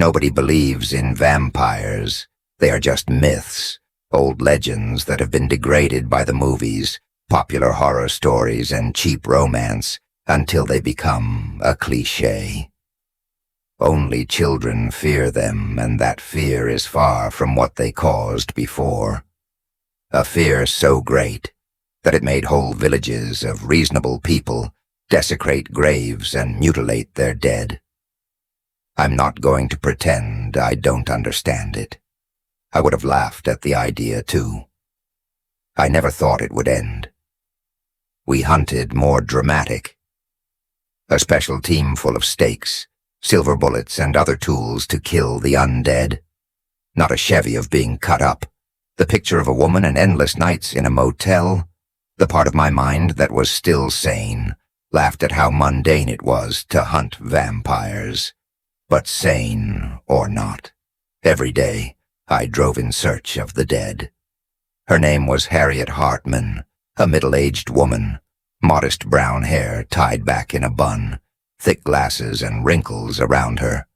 Nobody believes in vampires. They are just myths, old legends that have been degraded by the movies, popular horror stories, and cheap romance until they become a cliché. Only children fear them, and that fear is far from what they caused before. A fear so great that it made whole villages of reasonable people desecrate graves and mutilate their dead. I'm not going to pretend I don't understand it. I would have laughed at the idea too. I never thought it would end. We hunted more dramatic. A special team full of stakes, silver bullets, and other tools to kill the undead. Not a chevy of being cut up. The picture of a woman and endless nights in a motel. The part of my mind that was still sane laughed at how mundane it was to hunt vampires. But sane or not, every day I drove in search of the dead. Her name was Harriet Hartman, a middle-aged woman, modest brown hair tied back in a bun, thick glasses and wrinkles around her.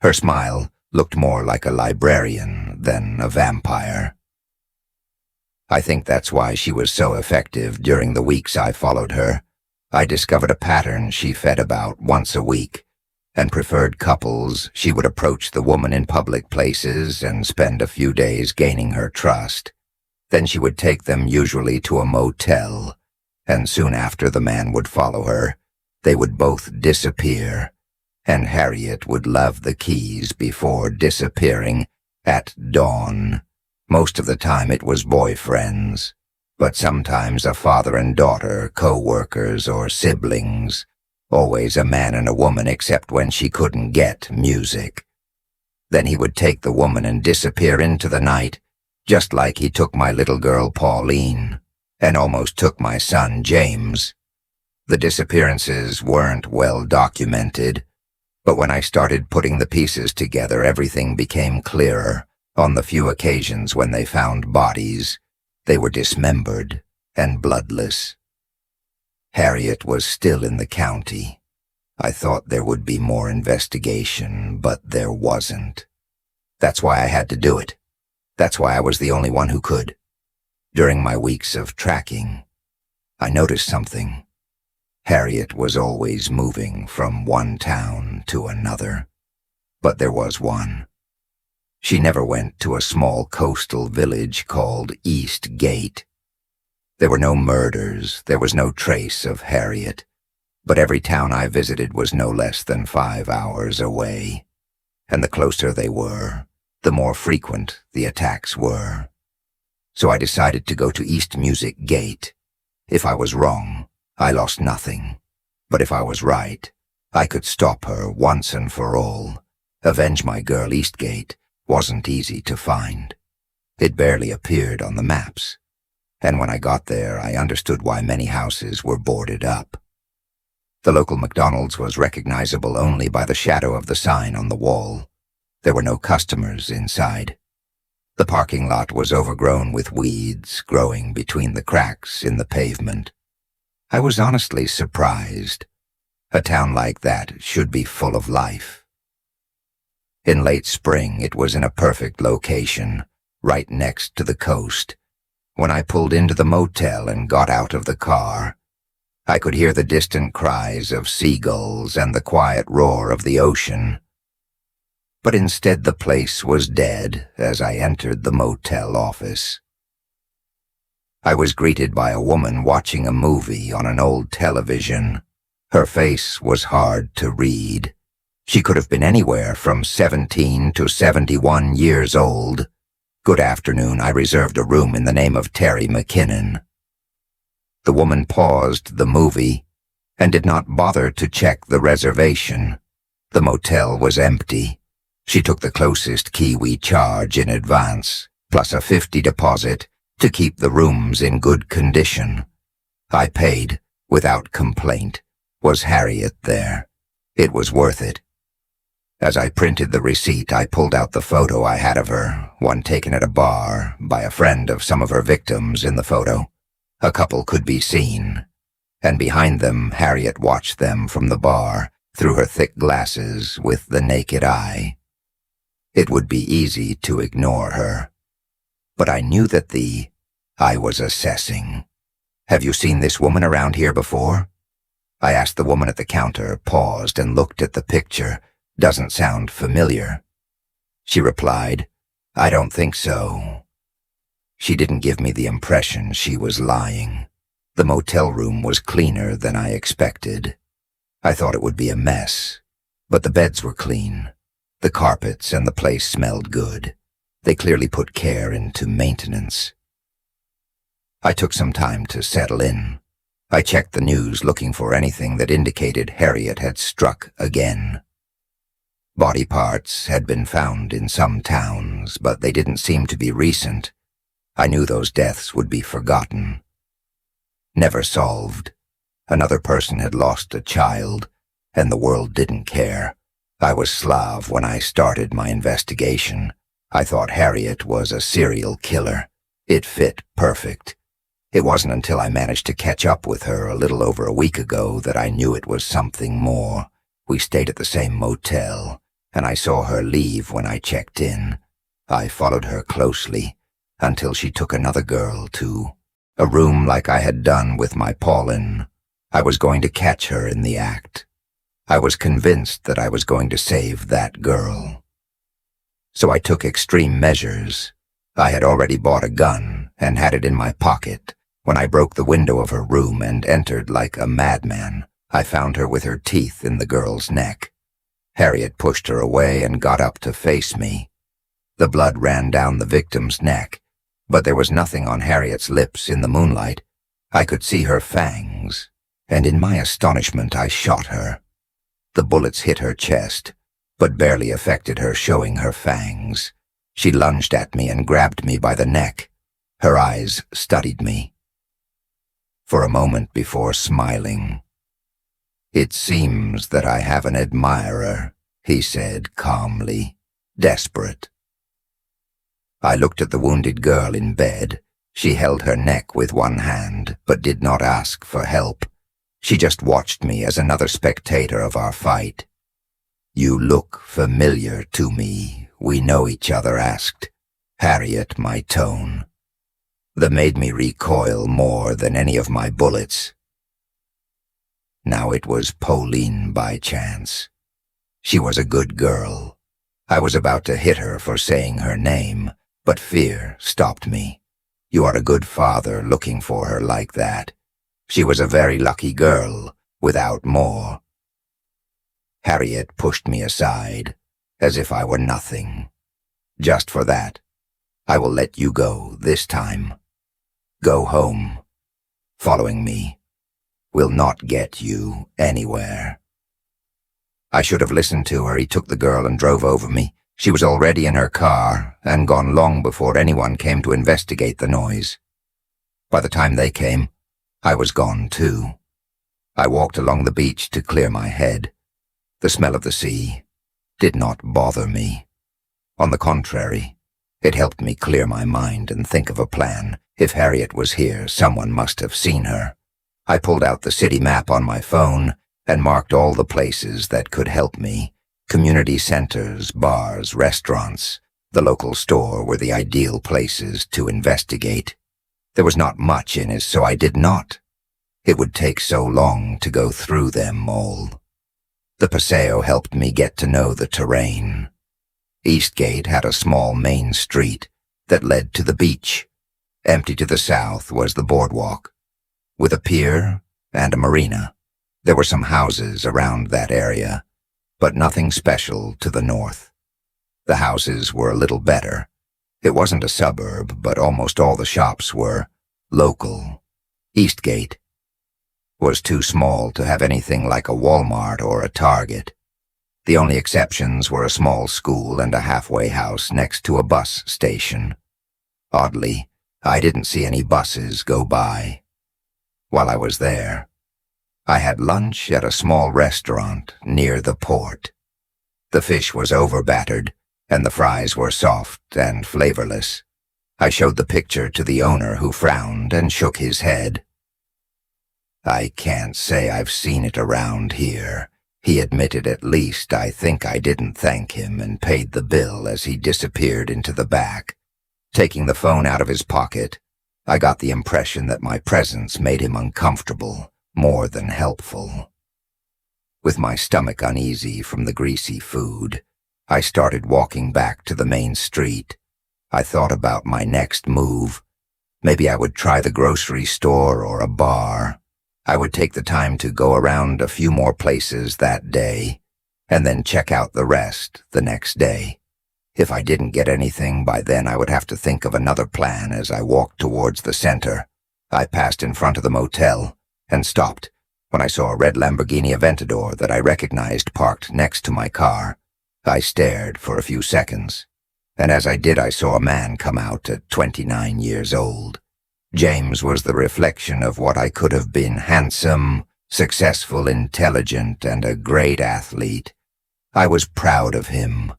Her smile looked more like a librarian than a vampire. I think that's why she was so effective during the weeks I followed her. I discovered a pattern she fed about once a week, and preferred couples. She would approach the woman in public places and spend a few days gaining her trust. Then she would take them usually to a motel, and soon after the man would follow her. They would both disappear, and Harriet would leave the keys before disappearing at dawn. Most of the time it was boyfriends, but sometimes a father and daughter, co-workers, or siblings. Always a man and a woman, except when she couldn't get music. Then he would take the woman and disappear into the night, just like he took my little girl Pauline, and almost took my son James. The disappearances weren't well documented, but when I started putting the pieces together, everything became clearer. On the few occasions when they found bodies, they were dismembered and bloodless. Harriet was still in the county. I thought there would be more investigation, but there wasn't. That's why I had to do it. That's why I was the only one who could. During my weeks of tracking, I noticed something. Harriet was always moving from one town to another. But there was one. She never went to a small coastal village called East Gate. There were no murders, there was no trace of Harriet, but every town I visited was no less than 5 hours away, and the closer they were, the more frequent the attacks were. So I decided to go to East Music Gate. If I was wrong, I lost nothing, but if I was right, I could stop her once and for all. Avenge my girl. Eastgate wasn't easy to find. It barely appeared on the maps, and when I got there, I understood why many houses were boarded up. The local McDonald's was recognizable only by the shadow of the sign on the wall. There were no customers inside. The parking lot was overgrown with weeds growing between the cracks in the pavement. I was honestly surprised. A town like that should be full of life. In late spring, it was in a perfect location, right next to the coast. When I pulled into the motel and got out of the car, I could hear the distant cries of seagulls and the quiet roar of the ocean. But instead the place was dead as I entered the motel office. I was greeted by a woman watching a movie on an old television. Her face was hard to read. She could have been anywhere from 17 to 71 years old. "Good afternoon, I reserved a room in the name of Terry McKinnon." The woman paused the movie and did not bother to check the reservation. The motel was empty. She took the closest key we charge in advance, plus a $50 deposit to keep the rooms in good condition. I paid without complaint. Was Harriet there? It was worth it. As I printed the receipt, I pulled out the photo I had of her, one taken at a bar by a friend of some of her victims. In the photo, a couple could be seen, and behind them Harriet watched them from the bar through her thick glasses with the naked eye. It would be easy to ignore her. But I knew that I was assessing. "Have you seen this woman around here before?" I asked the woman at the counter, paused, and looked at the picture. "Doesn't sound familiar." She replied, "I don't think so." She didn't give me the impression she was lying. The motel room was cleaner than I expected. I thought it would be a mess, but the beds were clean. The carpets and the place smelled good. They clearly put care into maintenance. I took some time to settle in. I checked the news looking for anything that indicated Harriet had struck again. Body parts had been found in some towns, but they didn't seem to be recent. I knew those deaths would be forgotten. Never solved. Another person had lost a child, and the world didn't care. I was Slav when I started my investigation. I thought Harriet was a serial killer. It fit perfect. It wasn't until I managed to catch up with her a little over a week ago that I knew it was something more. We stayed at the same motel, and I saw her leave when I checked in. I followed her closely until she took another girl to a room like I had done with my Paulin. I was going to catch her in the act. I was convinced that I was going to save that girl. So I took extreme measures. I had already bought a gun and had it in my pocket. When I broke the window of her room and entered like a madman, I found her with her teeth in the girl's neck. Harriet pushed her away and got up to face me. The blood ran down the victim's neck, but there was nothing on Harriet's lips in the moonlight. I could see her fangs, and in my astonishment I shot her. The bullets hit her chest, but barely affected her, showing her fangs. She lunged at me and grabbed me by the neck. Her eyes studied me for a moment before smiling. "It seems that I have an admirer," he said calmly, desperate. I looked at the wounded girl in bed. She held her neck with one hand, but did not ask for help. She just watched me as another spectator of our fight. "You look familiar to me. We know each other," asked Harriet, my tone. That made me recoil more than any of my bullets. Now it was Pauline by chance. She was a good girl. I was about to hit her for saying her name, but fear stopped me. "You are a good father looking for her like that. She was a very lucky girl, without more." Harriet pushed me aside, as if I were nothing. "Just for that, I will let you go this time. Go home. Following me will not get you anywhere." I should have listened to her. He took the girl and drove over me. She was already in her car and gone long before anyone came to investigate the noise. By the time they came, I was gone too. I walked along the beach to clear my head. The smell of the sea did not bother me. On the contrary, it helped me clear my mind and think of a plan. If Harriet was here, someone must have seen her. I pulled out the city map on my phone and marked all the places that could help me. Community centers, bars, restaurants. The local store were the ideal places to investigate. There was not much in it, so I did not. It would take so long to go through them all. The paseo helped me get to know the terrain. Eastgate had a small main street that led to the beach. Empty to the south was the boardwalk, with a pier and a marina. There were some houses around that area, but nothing special to the north. The houses were a little better. It wasn't a suburb, but almost all the shops were local. Eastgate was too small to have anything like a Walmart or a Target. The only exceptions were a small school and a halfway house next to a bus station. Oddly, I didn't see any buses go by. While I was there, I had lunch at a small restaurant near the port. The fish was over-battered, and the fries were soft and flavorless. I showed the picture to the owner, who frowned and shook his head. "I can't say I've seen it around here," He admitted at least I think I didn't thank him and paid the bill as he disappeared into the back. Taking the phone out of his pocket, I got the impression that my presence made him uncomfortable, more than helpful. With my stomach uneasy from the greasy food, I started walking back to the main street. I thought about my next move. Maybe I would try the grocery store or a bar. I would take the time to go around a few more places that day, and then check out the rest the next day. If I didn't get anything by then, I would have to think of another plan as I walked towards the center. I passed in front of the motel and stopped when I saw a red Lamborghini Aventador that I recognized parked next to my car. I stared for a few seconds, and as I did, I saw a man come out at 29 years old. James was the reflection of what I could have been: handsome, successful, intelligent, and a great athlete. I was proud of him.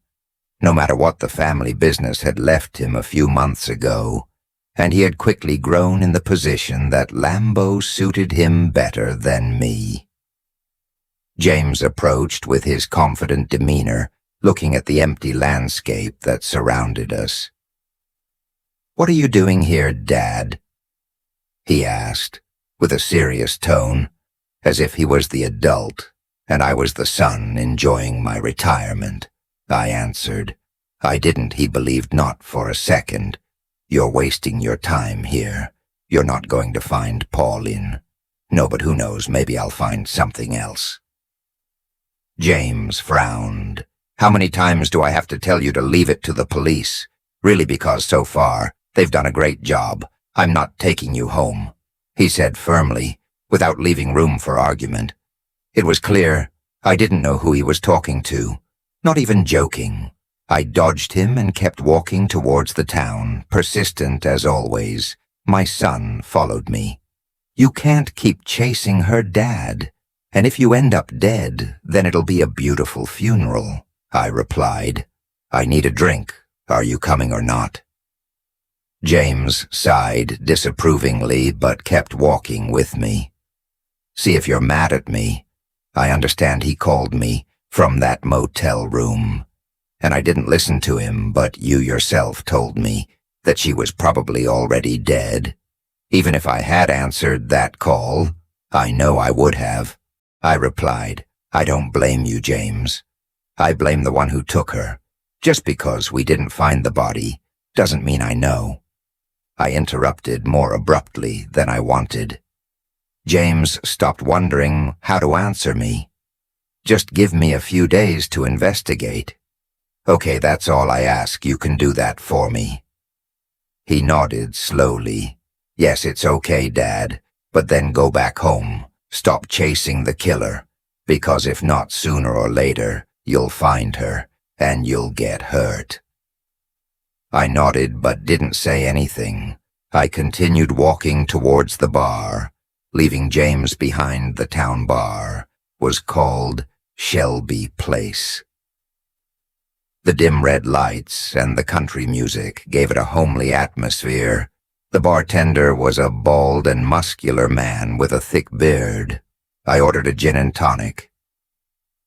No matter what the family business had left him a few months ago, and he had quickly grown in the position that Lambo suited him better than me. James approached with his confident demeanor, looking at the empty landscape that surrounded us. "What are you doing here, Dad?" he asked, with a serious tone, as if he was the adult and I was the son enjoying my retirement. I answered. "I didn't," he believed not for a second. "You're wasting your time here. You're not going to find Pauline. No, but who knows, maybe I'll find something else." James frowned. "How many times do I have to tell you to leave it to the police? Really, because so far, they've done a great job. I'm not taking you home," he said firmly, without leaving room for argument. It was clear I didn't know who he was talking to. Not even joking. I dodged him and kept walking towards the town, persistent as always. My son followed me. "You can't keep chasing her, Dad. And if you end up dead, then it'll be a beautiful funeral," I replied. "I need a drink. Are you coming or not?" James sighed disapprovingly, but kept walking with me. "See if you're mad at me. I understand he called me from that motel room, and I didn't listen to him, but you yourself told me that she was probably already dead. Even if I had answered that call, I know I would have," I replied. "I don't blame you, James. I blame the one who took her. Just because we didn't find the body doesn't mean I know." I interrupted more abruptly than I wanted. James stopped wondering how to answer me. "Just give me a few days to investigate." "Okay, that's all I ask. You can do that for me." He nodded slowly. "Yes, it's okay, Dad, but then go back home. Stop chasing the killer, because if not, sooner or later, you'll find her, and you'll get hurt." I nodded but didn't say anything. I continued walking towards the bar, leaving James behind. The town bar was called Shelby Place. The dim red lights and the country music gave it a homely atmosphere. The bartender was a bald and muscular man with a thick beard. I ordered a gin and tonic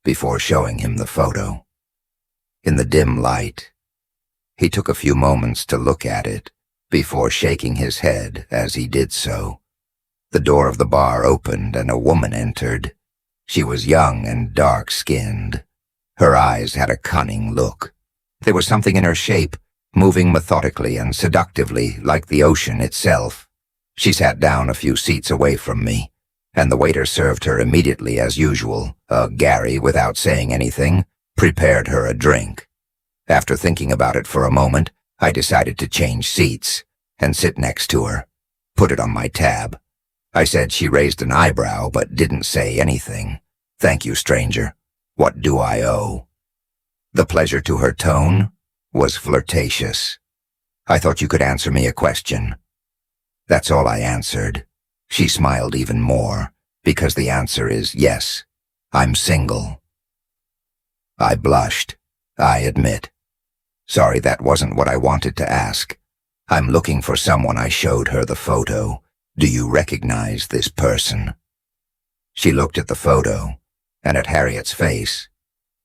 before showing him the photo. In the dim light, he took a few moments to look at it before shaking his head as he did so. The door of the bar opened and a woman entered. She was young and dark-skinned. Her eyes had a cunning look. There was something in her shape, moving methodically and seductively like the ocean itself. She sat down a few seats away from me, and the waiter served her immediately as usual. Gary, without saying anything, prepared her a drink. After thinking about it for a moment, I decided to change seats and sit next to her, put it on my tab. I said. She raised an eyebrow but didn't say anything. "Thank you, stranger. What do I owe?" The pleasure to her tone was flirtatious. "I thought you could answer me a question." That's all I answered. She smiled even more, because the answer is yes, I'm single. I blushed, I admit. "Sorry, that wasn't what I wanted to ask. I'm looking for someone." I showed her the photo. "Do you recognize this person?" She looked at the photo, and at Harriet's face.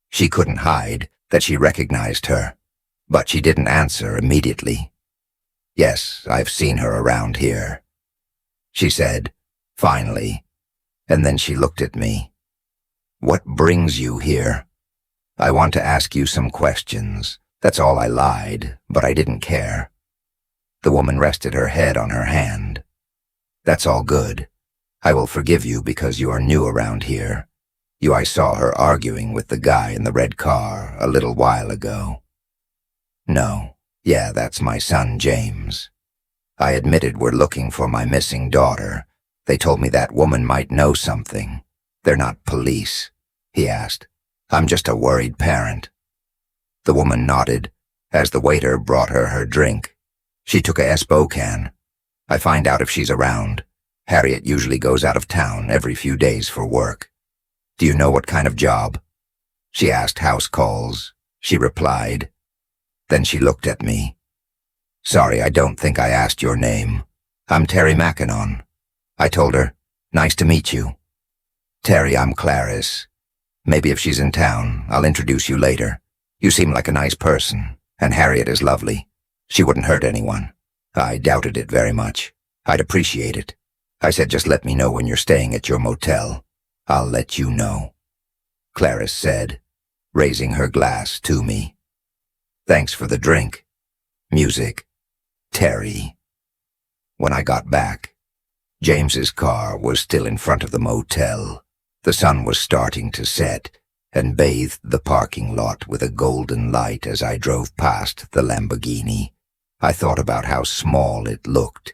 She couldn't hide that she recognized her, but she didn't answer immediately. "Yes, I've seen her around here," she said, finally, and then she looked at me. "What brings you here?" "I want to ask you some questions." That's all. I lied, but I didn't care. The woman rested her head on her hand. "That's all good. I will forgive you because you are new around here. I saw her arguing with the guy in the red car a little while ago." "No. Yeah, that's my son, James. I admitted we're looking for my missing daughter. They told me that woman might know something. They're not police," he asked. "I'm just a worried parent." The woman nodded as the waiter brought her drink. She took a SEO can. "I find out if she's around. Harriet usually goes out of town every few days for work." "Do you know what kind of job?" "She asked house calls," she replied. Then she looked at me. "Sorry, I don't think I asked your name. I'm Terry Mackinnon." I told her, "Nice to meet you." "Terry, I'm Clarice. Maybe if she's in town, I'll introduce you later. You seem like a nice person, and Harriet is lovely. She wouldn't hurt anyone." I doubted it very much. "I'd appreciate it." I said, "Just let me know when you're staying at your motel. I'll let you know," Clarice said, raising her glass to me. "Thanks for the drink. Music. Terry." When I got back, James's car was still in front of the motel. The sun was starting to set and bathed the parking lot with a golden light as I drove past the Lamborghini. I thought about how small it looked,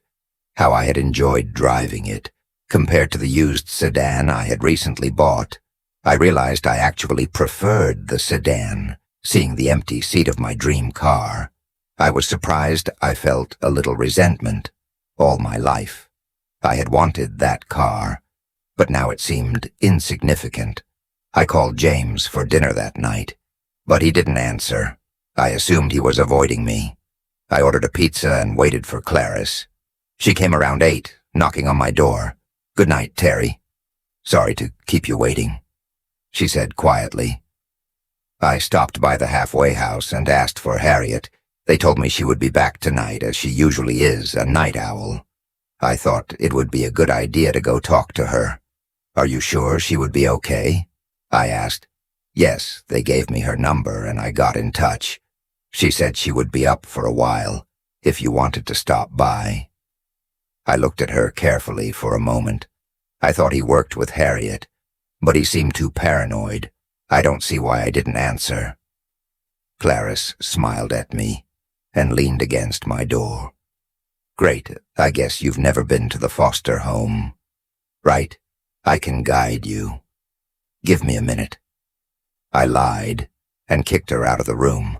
how I had enjoyed driving it, compared to the used sedan I had recently bought. I realized I actually preferred the sedan, seeing the empty seat of my dream car. I was surprised. I felt a little resentment. All my life, I had wanted that car, but now it seemed insignificant. I called James for dinner that night, but he didn't answer. I assumed he was avoiding me. I ordered a pizza and waited for Clarice. She came around 8, knocking on my door. "Good night, Terry. Sorry to keep you waiting," she said quietly. I stopped by the halfway house and asked for Harriet. They told me she would be back tonight, as she usually is, a night owl. I thought it would be a good idea to go talk to her. "Are you sure she would be okay?" I asked. "Yes, they gave me her number and I got in touch. She said she would be up for a while, if you wanted to stop by." I looked at her carefully for a moment. I thought he worked with Harriet, but he seemed too paranoid. I don't see why I didn't answer. Clarice smiled at me and leaned against my door. "Great, I guess you've never been to the foster home. Right, I can guide you. Give me a minute." I lied and kicked her out of the room.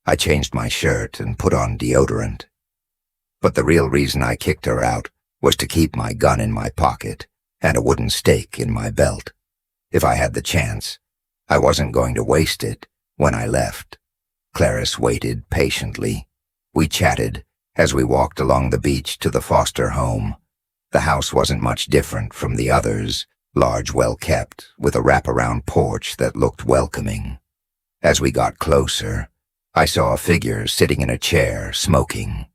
I changed my shirt and put on deodorant. But the real reason I kicked her out was to keep my gun in my pocket and a wooden stake in my belt. If I had the chance, I wasn't going to waste it when I left. Clarice waited patiently. We chatted as we walked along the beach to the foster home. The house wasn't much different from the others, large, well-kept, with a wraparound porch that looked welcoming. As we got closer, I saw a figure sitting in a chair, smoking.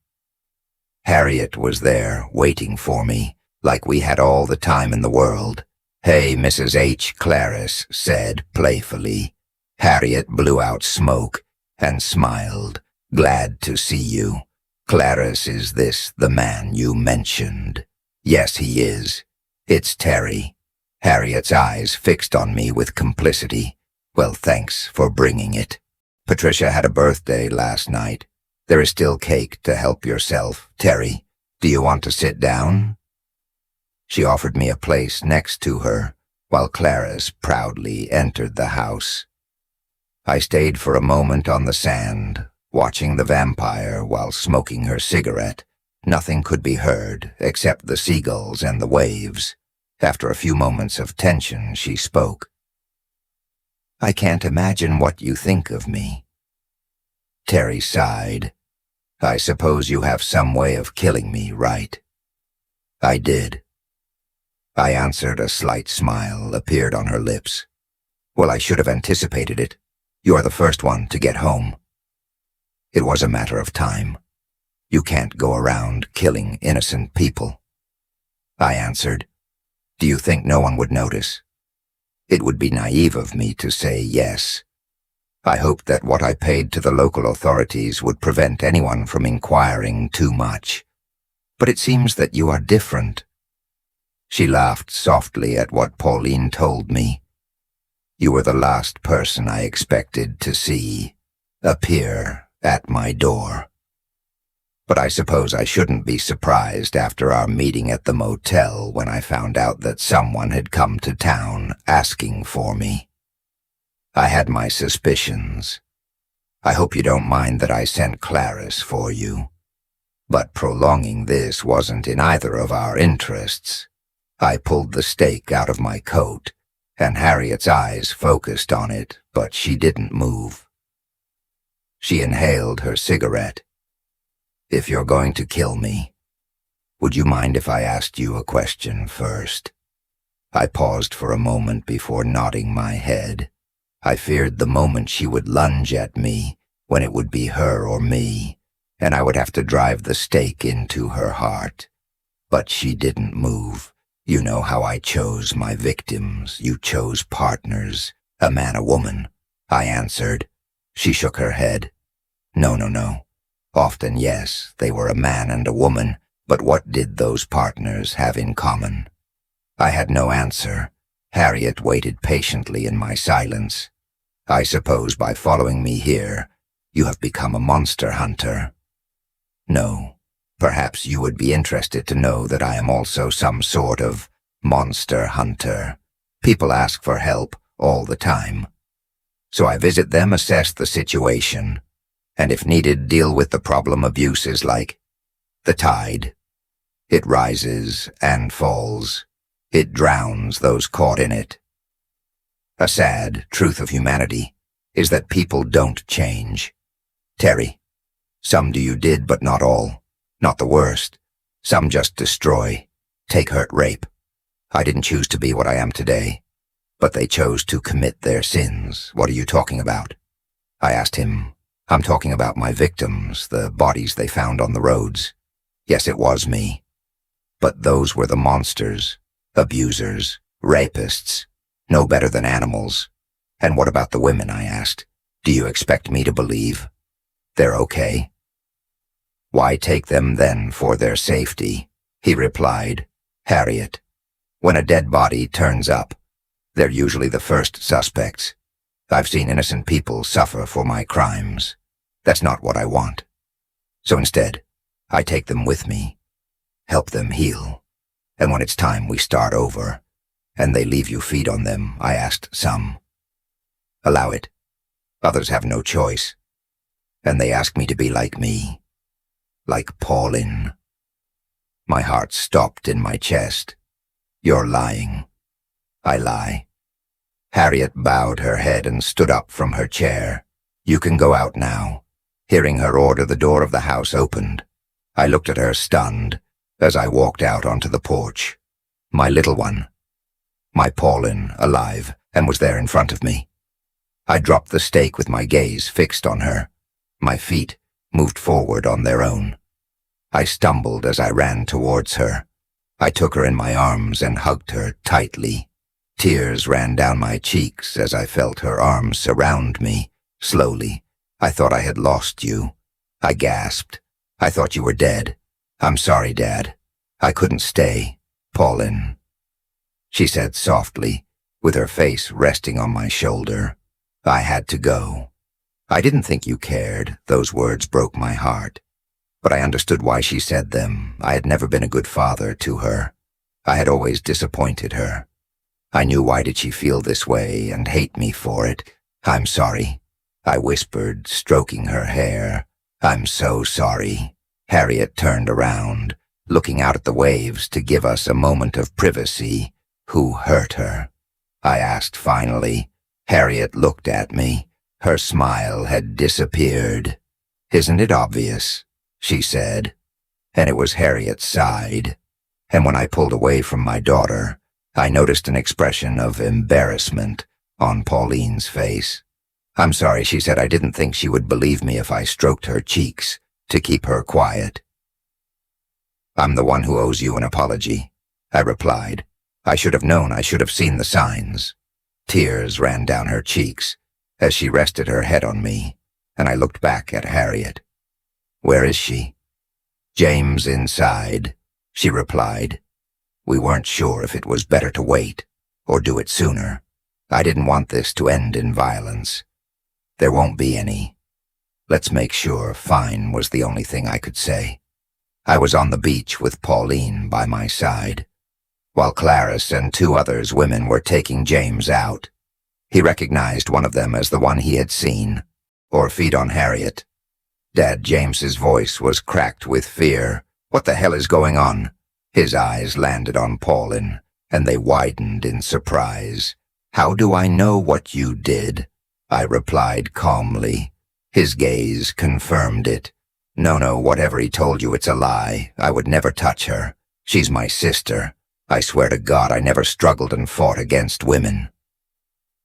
Harriet was there, waiting for me, like we had all the time in the world. "Hey, Mrs. H," Clarice said playfully. Harriet blew out smoke and smiled. "Glad to see you. Clarice, is this the man you mentioned?" "Yes, he is. It's Terry." Harriet's eyes fixed on me with complicity. "Well, thanks for bringing it. Patricia had a birthday last night. There is still cake to help yourself. Terry, do you want to sit down?" She offered me a place next to her, while Clarice proudly entered the house. I stayed for a moment on the sand, watching the vampire while smoking her cigarette. Nothing could be heard except the seagulls and the waves. After a few moments of tension, she spoke. "I can't imagine what you think of me." Terry sighed. "I suppose you have some way of killing me, right?" I did. I answered. A slight smile appeared on her lips. Well, I should have anticipated it. You're the first one to get home. It was a matter of time. You can't go around killing innocent people. I answered, do you think no one would notice? It would be naive of me to say yes. I hoped that what I paid to the local authorities would prevent anyone from inquiring too much. But it seems that you are different. She laughed softly at what Pauline told me. You were the last person I expected to see appear at my door. But I suppose I shouldn't be surprised after our meeting at the motel when I found out that someone had come to town asking for me. I had my suspicions. I hope you don't mind that I sent Clarice for you. But prolonging this wasn't in either of our interests. I pulled the stake out of my coat, and Harriet's eyes focused on it, but she didn't move. She inhaled her cigarette. If you're going to kill me, would you mind if I asked you a question first? I paused for a moment before nodding my head. I feared the moment she would lunge at me, when it would be her or me, and I would have to drive the stake into her heart. But she didn't move. You know how I chose my victims. You chose partners, a man, a woman. I answered. She shook her head. No. Often, yes, they were a man and a woman, but what did those partners have in common? I had no answer. Harriet waited patiently in my silence. I suppose by following me here, you have become a monster hunter. No, perhaps you would be interested to know that I am also some sort of monster hunter. People ask for help all the time. So I visit them, assess the situation, and if needed, deal with the problem abuses like the tide. It rises and falls. It drowns those caught in it. A sad truth of humanity is that people don't change. Terry, some do you did, but not all. Not the worst. Some just destroy. Take hurt, rape. I didn't choose to be what I am today, but they chose to commit their sins. What are you talking about? I asked him. I'm talking about my victims, the bodies they found on the roads. Yes, it was me. But those were the monsters, abusers, rapists, no better than animals. And what about the women, I asked. Do you expect me to believe they're okay? Why take them then for their safety? He replied. Harriet, when a dead body turns up, they're usually the first suspects. I've seen innocent people suffer for my crimes. That's not what I want. So instead, I take them with me, help them heal, and when it's time we start over, and they leave you feed on them, I asked some. Allow it. Others have no choice. And they ask me to be like me, like Pauline. My heart stopped in my chest. You're lying. I lie. Harriet bowed her head and stood up from her chair. You can go out now. Hearing her order, the door of the house opened. I looked at her stunned as I walked out onto the porch. My little one, my Pauline, alive, and was there in front of me. I dropped the stake with my gaze fixed on her. My feet moved forward on their own. I stumbled as I ran towards her. I took her in my arms and hugged her tightly. Tears ran down my cheeks as I felt her arms surround me. Slowly, I thought I had lost you. I gasped. I thought you were dead. I'm sorry, Dad. I couldn't stay. Pauline, she said softly, with her face resting on my shoulder. I had to go. I didn't think you cared. Those words broke my heart. But I understood why she said them. I had never been a good father to her. I had always disappointed her. I knew why did she feel this way and hate me for it. I'm sorry, I whispered, stroking her hair. I'm so sorry. Harriet turned around, looking out at the waves to give us a moment of privacy. Who hurt her? I asked finally. Harriet looked at me. Her smile had disappeared. Isn't it obvious? She said. And it was Harriet's side. And when I pulled away from my daughter, I noticed an expression of embarrassment on Pauline's face. "I'm sorry," she said. "I didn't think she would believe me if I stroked her cheeks to keep her quiet." "I'm the one who owes you an apology," I replied. "I should have known. I should have seen the signs." Tears ran down her cheeks as she rested her head on me, and I looked back at Harriet. "Where is she?" "James inside," she replied. "We weren't sure if it was better to wait or do it sooner. I didn't want this to end in violence. There won't be any. Let's make sure." "Fine," was the only thing I could say. I was on the beach with Pauline by my side, while Clarice and 2 others women were taking James out. He recognized one of them as the one he had seen, or feed on Harriet. Dad James's voice was cracked with fear. "What the hell is going on?" His eyes landed on Pauline, and they widened in surprise. "How do I know what you did?" I replied calmly. His gaze confirmed it. No, whatever he told you, it's a lie. I would never touch her. She's my sister. I swear to God I never struggled and fought against women."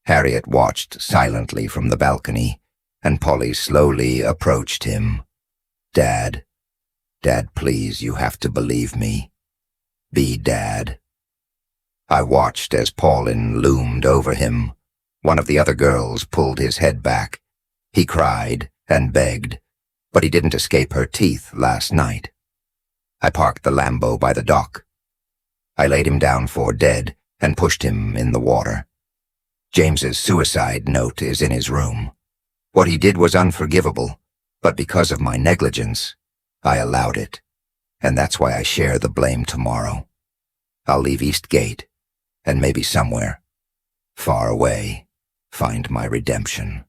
Harriet watched silently from the balcony, and Polly slowly approached him. Dad, please, you have to believe me. Be Dad." I watched as Pauline loomed over him. One of the other girls pulled his head back. He cried and begged, but he didn't escape her teeth last night. I parked the Lambo by the dock. I laid him down for dead and pushed him in the water. James's suicide note is in his room. What he did was unforgivable, but because of my negligence, I allowed it, and that's why I share the blame tomorrow. I'll leave Eastgate, and maybe somewhere, far away, find my redemption.